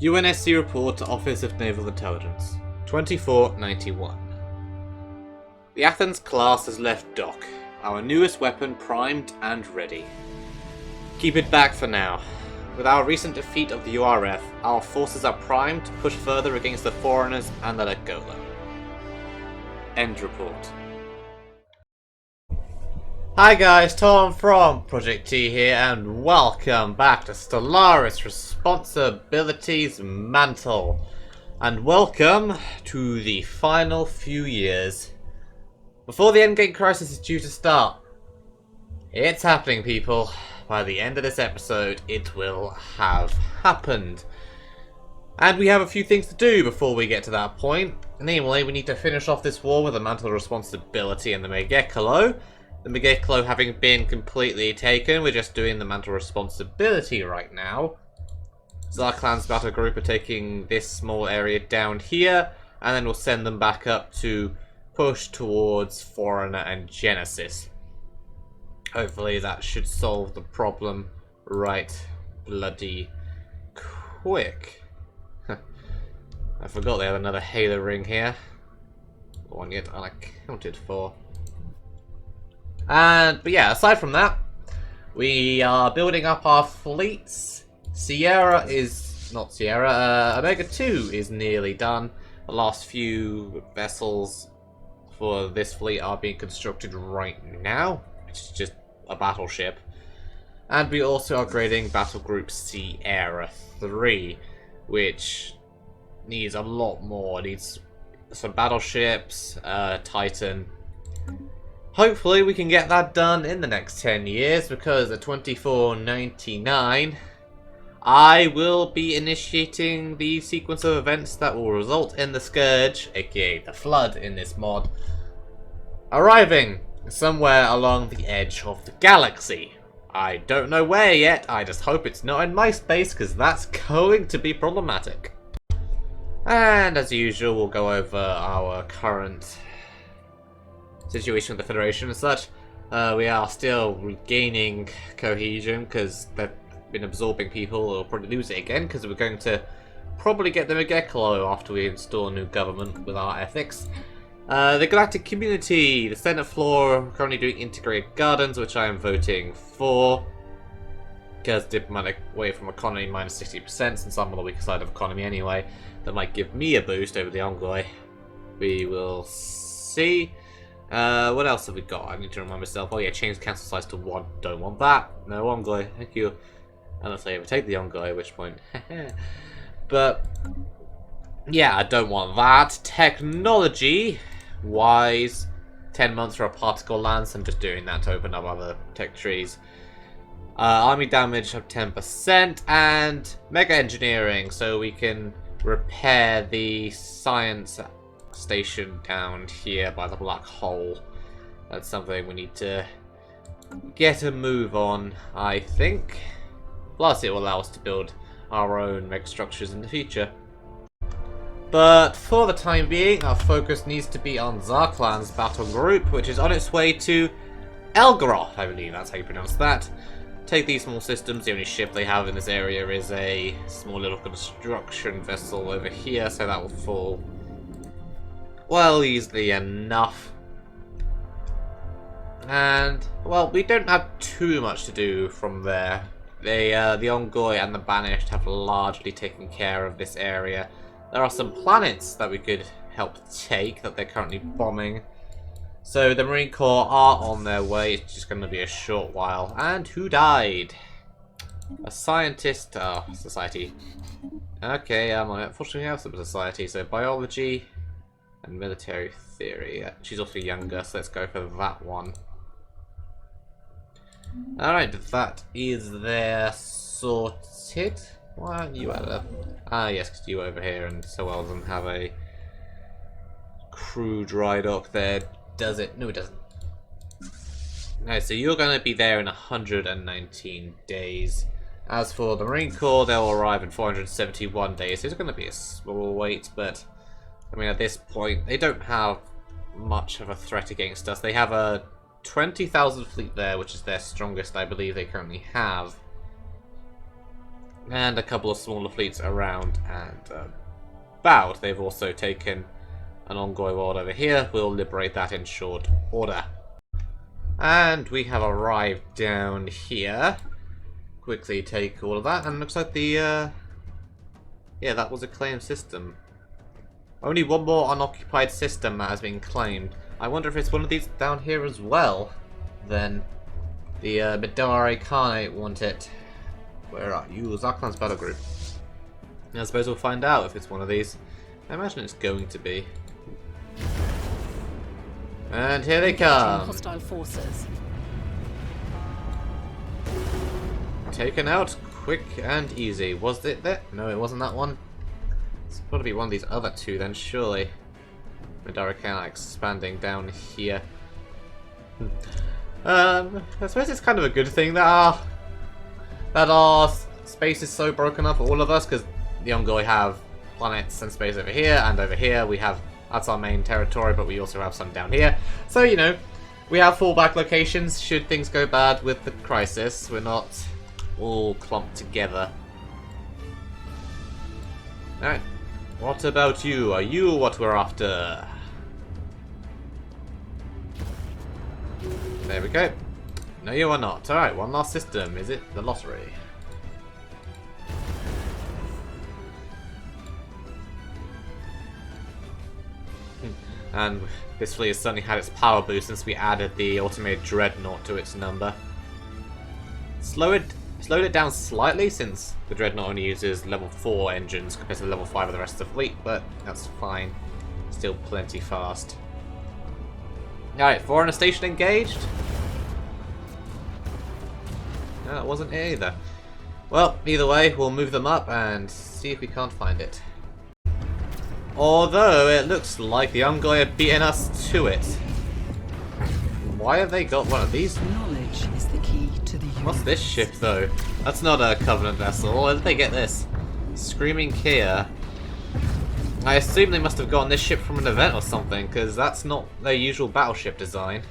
UNSC Report to Office of Naval Intelligence, 2491. The Athens class has left dock, our newest weapon primed and ready. Keep it back for now. With our recent defeat of the URF, our forces are primed to push further against the foreigners and the Legola. End report. Hi guys, Tom from Project T here, and welcome back to Stellaris Responsibilities Mantle. And welcome to the final few years before the endgame crisis is due to start. It's happening, people. By the end of this episode, it will have happened. And we have a few things to do before we get to that point. Namely, we need to finish off this war with the Mantle Responsibility and the Megekolo. The Megekolo having been completely taken, we're just doing the Mantle Responsibility right now. Zarklan's battle group are taking this small area down here, and then we'll send them back up to push towards Foreigner and Genesis. Hopefully that should solve the problem right bloody quick. I forgot they had another Halo ring here. One yet unaccounted for. But yeah, aside from that, we are building up our fleets. Omega 2 is nearly done. The last few vessels for this fleet are being constructed right now, which is just a battleship. And we also are upgrading Battle Group Sierra 3, which needs a lot more. It needs some battleships, Titan. Hopefully we can get that done in the next 10 years, because at 2499 I will be initiating the sequence of events that will result in the Scourge, aka the Flood in this mod, arriving somewhere along the edge of the galaxy. I don't know where yet, I just hope it's not in my space, because that's going to be problematic. And as usual, we'll go over our current situation with the Federation and such. We are still regaining cohesion because they've been absorbing people. We'll probably lose it again because we're going to probably get the Megekolo after we install a new government with our ethics. The Galactic Community, the Senate floor, are currently doing integrated gardens, which I am voting for. Because diplomatic way from economy minus 60%, since I'm on the weaker side of economy anyway. That might give me a boost over the Envoy. We will see. What else have we got? I need to remind myself. Oh yeah, change cancel size to 1. Don't want that. No Envoy. Thank you. Unless I ever take the Envoy, at which point. But yeah, I don't want that. Technology wise, 10 months for a particle lance. I'm just doing that to open up other tech trees. Army damage of 10%, and mega engineering, so we can repair the science station down here by the black hole. That's something we need to get a move on, I think. Plus it will allow us to build our own mega structures in the future. But for the time being, our focus needs to be on Zarklan's battle group, which is on its way to Elgaroth, I believe that's how you pronounce that. Take these small systems. The only ship they have in this area is a small little construction vessel over here, so that will fall well easily enough. And well, we don't have too much to do from there. The Ongoy and the Banished have largely taken care of this area. There are some planets that we could help take that they're currently bombing. So the Marine Corps are on their way. It's just going to be a short while. And who died? A scientist. Oh, society. Okay, unfortunately we have some society. So biology and military theory. She's also younger, so let's go for that one. Alright, that is there sorted. Why aren't you at a... Ah, yes, because you over here, and so well doesn't have a crew dry dock there, does it? No, it doesn't. Alright, so you're going to be there in 119 days. As for the Marine Corps, they'll arrive in 471 days. So it's going to be a small wait, but I mean, at this point, they don't have much of a threat against us. They have a 20,000 fleet there, which is their strongest, I believe, they currently have. and a couple of smaller fleets around and about. They've also taken an ongoing world over here. We'll liberate that in short order. And we have arrived down here. Quickly take all of that, and looks like the yeah, that was a claimed system. Only one more unoccupied system that has been claimed. I wonder if it's one of these down here as well. Then the Midari Khanate want it. Where are you? Zarklan's battle group. I suppose we'll find out if it's one of these. I imagine it's going to be. And here they come. Hostile forces. Taken out quick and easy. Was it that? No, it wasn't that one. It's got to be one of these other two then, surely. Midari Khanate expanding down here. I suppose it's kind of a good thing that our space is so broken up for all of us, because the Ongoi have planets and space over here, and over here we have, that's our main territory, but we also have some down here. So, you know, we have fallback locations should things go bad with the crisis. We're not all clumped together. Alright, what about you? Are you what we're after? There we go. No, you are not. Alright, one last system. Is it the lottery? And this fleet has certainly had its power boost since we added the automated dreadnought to its number. Slowed it down slightly since the dreadnought only uses level 4 engines compared to level 5 of the rest of the fleet, but that's fine. Still plenty fast. Alright, foreigner station engaged. No, that wasn't it either. Well, either way, we'll move them up and see if we can't find it. Although, it looks like the Ongoi have beaten us to it. Why have they got one of these? Knowledge is the key to the universe. What's this ship, though? That's not a Covenant vessel. Where did they get this? Screaming Kia. I assume they must have gotten this ship from an event or something, because that's not their usual battleship design.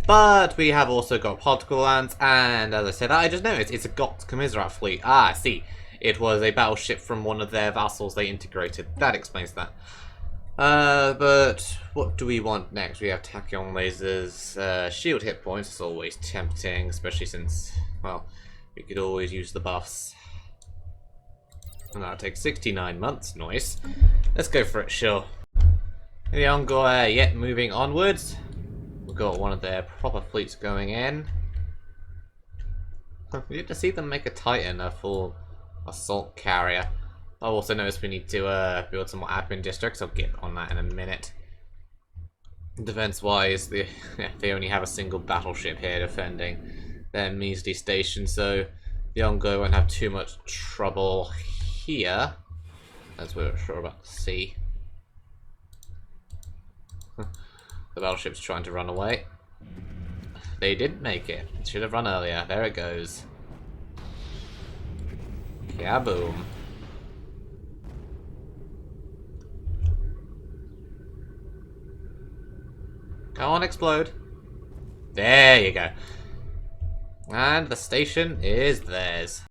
But we have also got particle lands, and as I said, I just noticed it's a Got Commiserate fleet. Ah, I see. It was a battleship from one of their vassals they integrated. That explains that. But what do we want next? We have tachyon lasers, shield hit points. It's always tempting, especially since, well, we could always use the buffs. And that'll take 69 months. Nice. Let's go for it, sure. The Ongoi yet moving onwards. We've got one of their proper fleets going in. We need to see them make a Titan, a full assault carrier. I also noticed we need to build some more admin districts. I'll get on that in a minute. Defense-wise, they only have a single battleship here defending their measly station, so the Ongoi won't have too much trouble here, as we're sure about to see. The battleship's trying to run away. They didn't make it. It should have run earlier. There it goes. Kaboom. Go on, explode. There you go. And the station is theirs.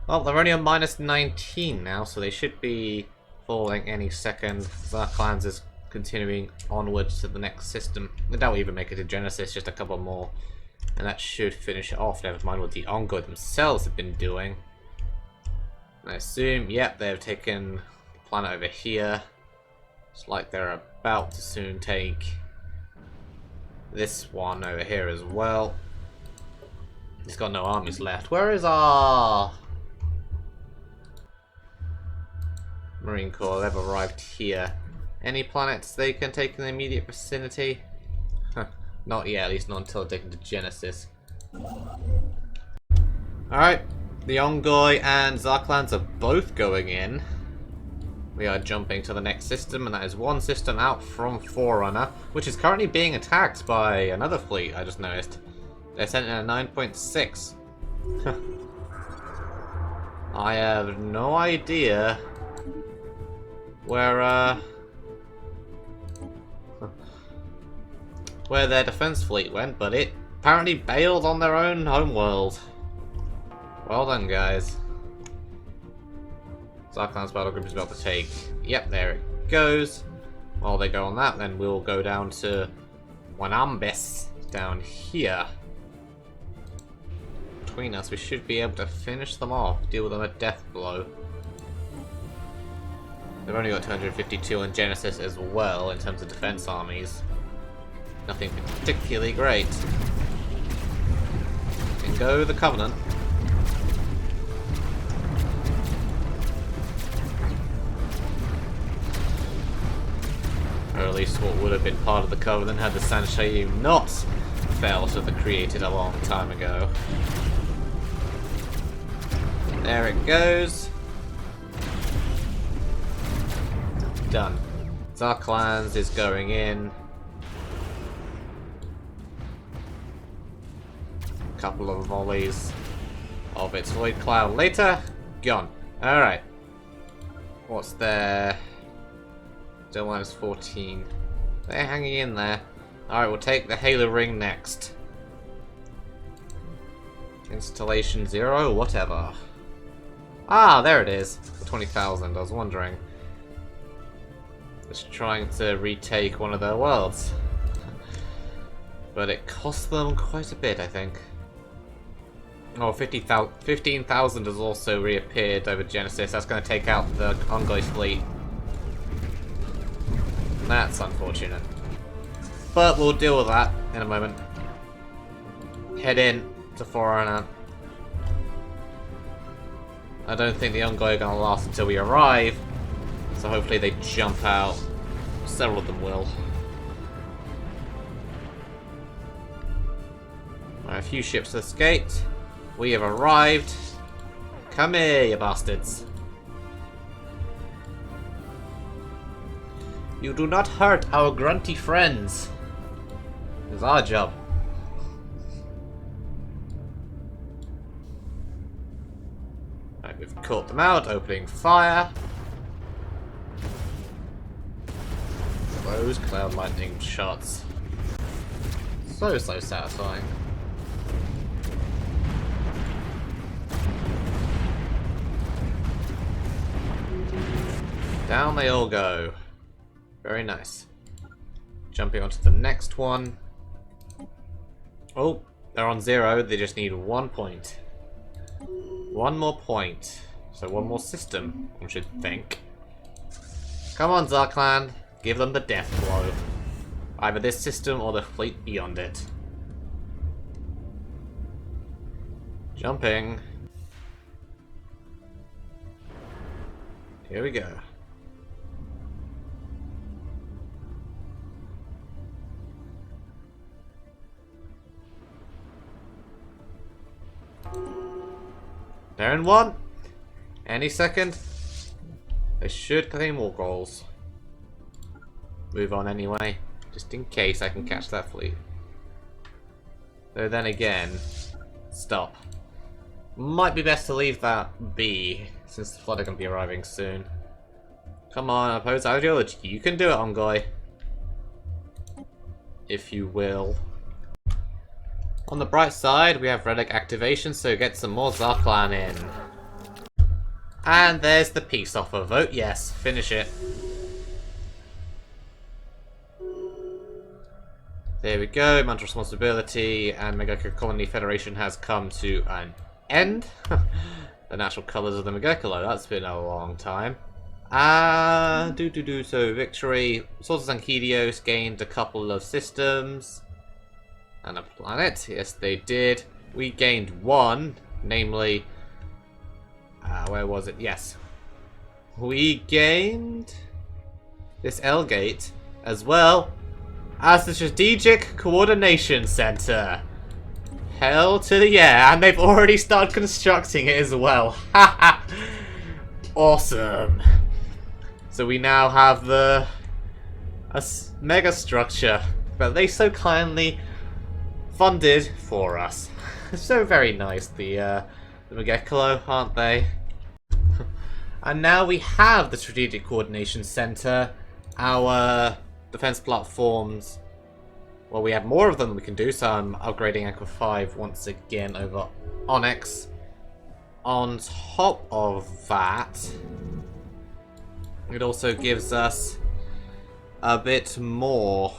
Well, they're only on minus 19 now, so they should be falling any second. Zarklan's is continuing onwards to the next system. I doubt we'll even make it to Genesis, just a couple more. And that should finish it off, never mind what the Ongoi themselves have been doing. And I assume, yep, they've taken the planet over here. It's like they're about to soon take this one over here as well. It's got no armies left. Where is our Marine Corps? They've arrived here. Any planets they can take in the immediate vicinity? Not yet, at least not until taken to Genesis. Alright, the Ongoi and Zarklan's are both going in. We are jumping to the next system, and that is one system out from Forerunner, which is currently being attacked by another fleet, I just noticed. They're sent in a 9.6. I have no idea where their defense fleet went, but it apparently bailed on their own homeworld. Well done, guys. Zarklan's battle group is about to take. Yep, there it goes. While they go on that, then we'll go down to Wanambis down here. Between us, we should be able to finish them off, deal with them a death blow. They've only got 252 on Genesis as well in terms of defense armies. Nothing particularly great. In go the Covenant. Or at least what would have been part of the Covenant had the Sansha'yu not failed to have created a long time ago. There it goes. Done. Zarklans is going in. Couple of volleys of its void cloud later. Gone. Alright. What's there? Still minus 14. They're hanging in there. Alright, we'll take the Halo Ring next. Installation 0, whatever. Ah, there it is. 20,000, I was wondering. Just trying to retake one of their worlds. But it cost them quite a bit, I think. Oh, 15,000 has also reappeared over Genesis. That's going to take out the Ungoi fleet. That's unfortunate. But we'll deal with that in a moment. Head in to Forerunner. I don't think the Ungoi are going to last until we arrive. So hopefully they jump out. Several of them will. Right, a few ships escaped. We have arrived. Come here, you bastards. You do not hurt our grunty friends. It's our job. Right, we've caught them out, opening fire. Those cloud lightning shots. So satisfying. Down they all go. Very nice. Jumping onto the next one. Oh, they're on 0. They just need 1 point. One more point. So one more system, one should think. Come on, Zarklan. Give them the death blow. Either this system or the fleet beyond it. Jumping. Here we go. They're in 1. Any second. They should claim more goals. Move on anyway, just in case I can catch that fleet. Though then again, stop. Might be best to leave that be, since the flood are going to be arriving soon. Come on, oppose ideology. You can do it, Ungoi. If you will. On the bright side, we have relic activation, so get some more Zarklan in. And there's the peace offer. Vote yes. Finish it. There we go. Mantle responsibility and Megaka Colony Federation has come to an end. The natural colours of the Megakolo. That's been a long time. So victory. Sources and Helios gained a couple of systems. And a planet. Yes, they did. We gained 1. Namely... where was it? Yes. We gained... this L-Gate as well as the Strategic Coordination Center. Hell to the yeah, and they've already started constructing it as well. Haha! Awesome. So we now have the mega structure that they so kindly funded for us. So very nice, the Megakolo, aren't they? And now we have the Strategic Coordination Center, our defense platforms. Well, we have more of them we can do, so I'm upgrading Aqua 5 once again over Onyx. on top of that, it also gives us a bit more.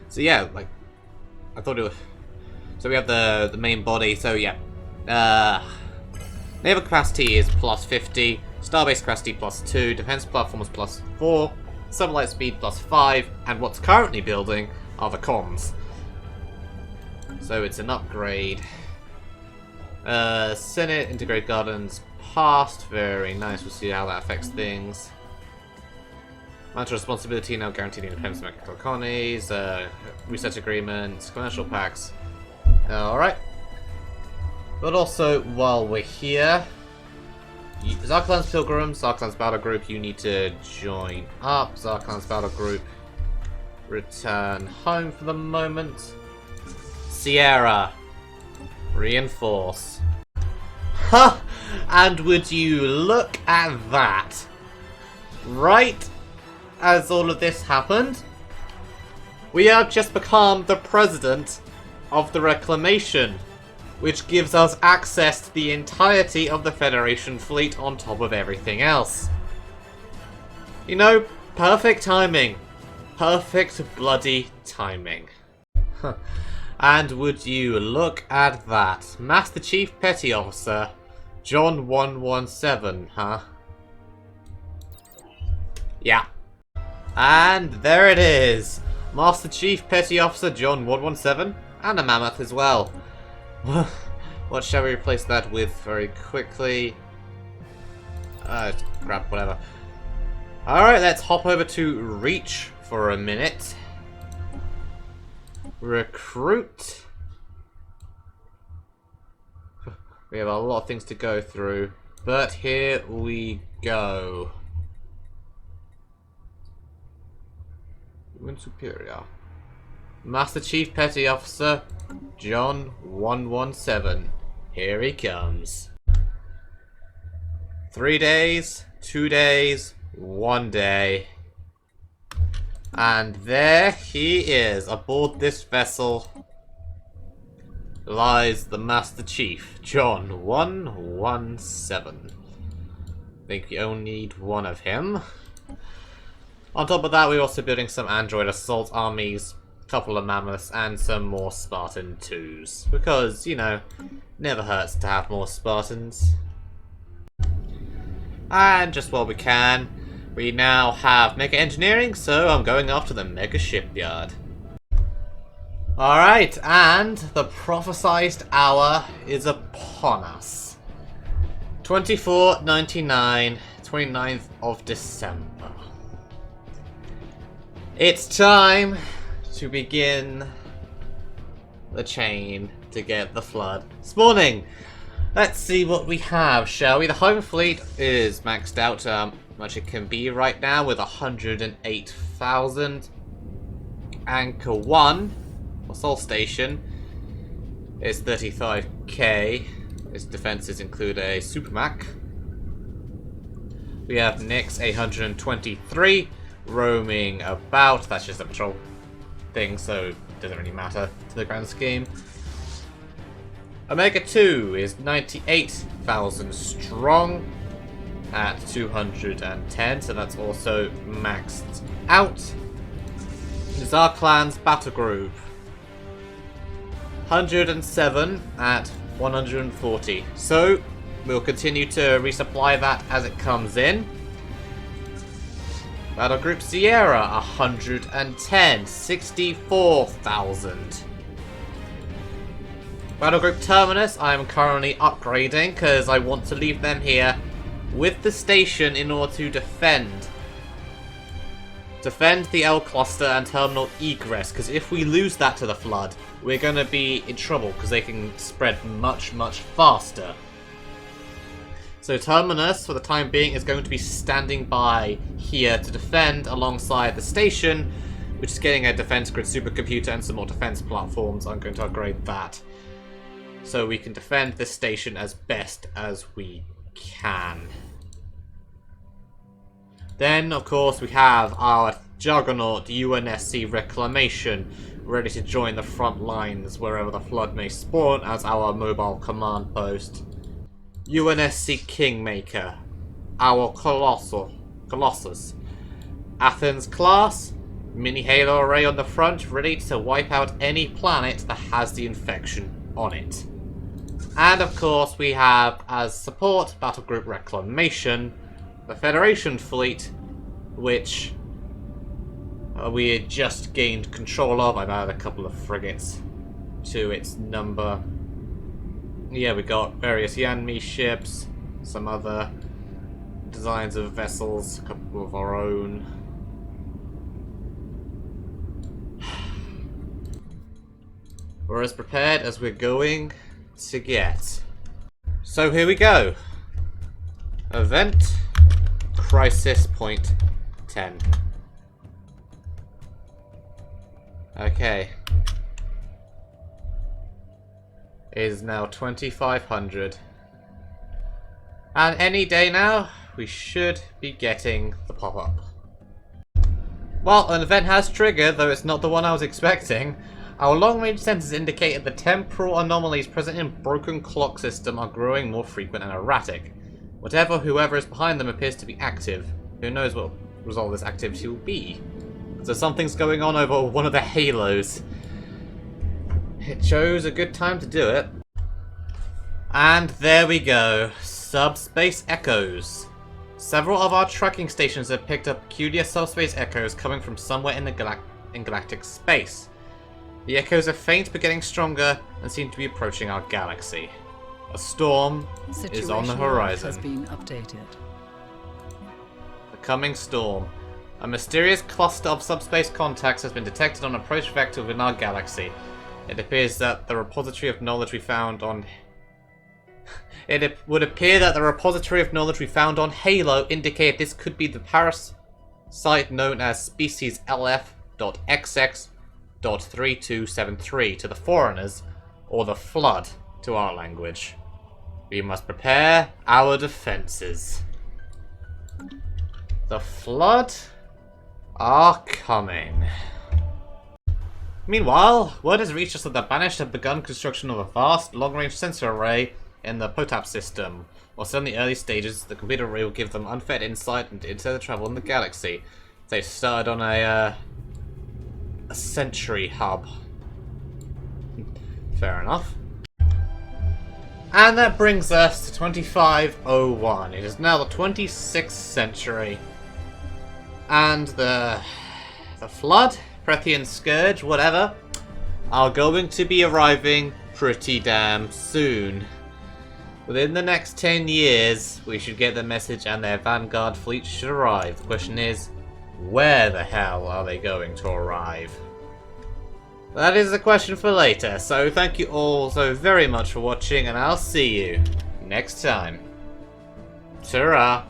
So yeah, like, I thought it was... So we have the main body, so yeah. Naval capacity is plus 50, starbase capacity plus 2, defense platform is plus 4, satellite speed plus 5, and what's currently building are the comms. So it's an upgrade. Senate, integrated gardens passed, very nice, we'll see how that affects things. Mantle responsibility now guaranteed independence of mechanical colonies, research agreements, commercial packs. Alright. But also, while we're here, Zarklan's Pilgrims, Zarklan's Battle Group, you need to join up. Zarklan's Battle Group, return home for the moment. Sierra, reinforce. Ha! And would you look at that? Right as all of this happened, we have just become the president of the Reclamation, which gives us access to the entirety of the Federation fleet on top of everything else. You know, perfect timing. Perfect bloody timing. And would you look at that? Master Chief Petty Officer, John 117, huh? Yeah. And there it is. Master Chief Petty Officer John 117, and a mammoth as well. What shall we replace that with very quickly? Crap, whatever. Alright, let's hop over to Reach for a minute. Recruit. We have a lot of things to go through, but here we go. Human Superior. Master Chief Petty Officer John 117. Here he comes. 3 days, 2 days, 1 day. And there he is. Aboard this vessel lies the Master Chief, John 117. I think we only need one of him. On top of that, we're also building some android assault armies, a couple of mammoths, and some more Spartan 2s. Because, you know, never hurts to have more Spartans. And just while we can, we now have Mega Engineering, so I'm going after the Mega Shipyard. Alright, and the prophesized hour is upon us. 24:99, 29th of December. It's time to begin the chain to get the flood spawning. Let's see what we have, shall we? The home fleet is maxed out how much it can be right now with 108,000. Anchor 1, or Sol Station, is 35k. Its defenses include a Supermac. We have Nyx 823 roaming about. That's just a patrol thing, so it doesn't really matter to the grand scheme. Omega 2 is 98,000 strong at 210, so that's also maxed out. Zarklan's Battle Group 107 at 140. So we'll continue to resupply that as it comes in. Battle Group Sierra 110, 64,000. Battle Group Terminus I am currently upgrading because I want to leave them here with the station in order to defend the L cluster and terminal egress, because if we lose that to the flood, we're going to be in trouble because they can spread much, much faster. So Terminus, for the time being, is going to be standing by here to defend alongside the station, which is getting a defense grid supercomputer and some more defense platforms. I'm going to upgrade that so we can defend this station as best as we can. Then, of course, we have our Juggernaut UNSC Reclamation, ready to join the front lines wherever the Flood may spawn as our mobile command post. UNSC Kingmaker, our Colossus. Athens class, mini Halo array on the front, ready to wipe out any planet that has the infection on it. And of course we have as support Battlegroup Reclamation, the Federation fleet, which we had just gained control of. I've added a couple of frigates to its number. Yeah, we got various Yanmi ships, some other designs of vessels, a couple of our own. We're as prepared as we're going to get. So here we go. Event Crisis Point 10. Okay. It is now 2500. And any day now, we should be getting the pop-up. Well, an event has triggered, though it's not the one I was expecting. Our long-range sensors indicated the temporal anomalies present in Broken Clock System are growing more frequent and erratic. Whoever is behind them appears to be active. Who knows what result of this activity will be? So something's going on over one of the halos. It chose a good time to do it. And there we go. Subspace echoes. Several of our tracking stations have picked up peculiar subspace echoes coming from somewhere in galactic space. The echoes are faint but getting stronger and seem to be approaching our galaxy. A storm is on the horizon. Has been updated. The coming storm. A mysterious cluster of subspace contacts has been detected on approach vector within our galaxy. It appears that the repository of knowledge we found on... It would appear that the repository of knowledge we found on Halo indicate this could be the parasite known as species LF.XX.3273 to the foreigners, or the Flood to our language. We must prepare our defenses. The Flood are coming. Meanwhile, word has reached us that the Banished have begun construction of a vast, long-range sensor array in the POTAP system. While still in the early stages, the computer array will give them unfettered insight into interstellar travel in the galaxy. They started on a Century hub. Fair enough. And that brings us to 2501. It is now the 26th century. And the Flood, Prothean Scourge, whatever, are going to be arriving pretty damn soon. Within the next 10 years, we should get the message and their Vanguard fleet should arrive. The question is, where the hell are they going to arrive? That is a question for later, so thank you all so very much for watching, and I'll see you next time. Ta-ra!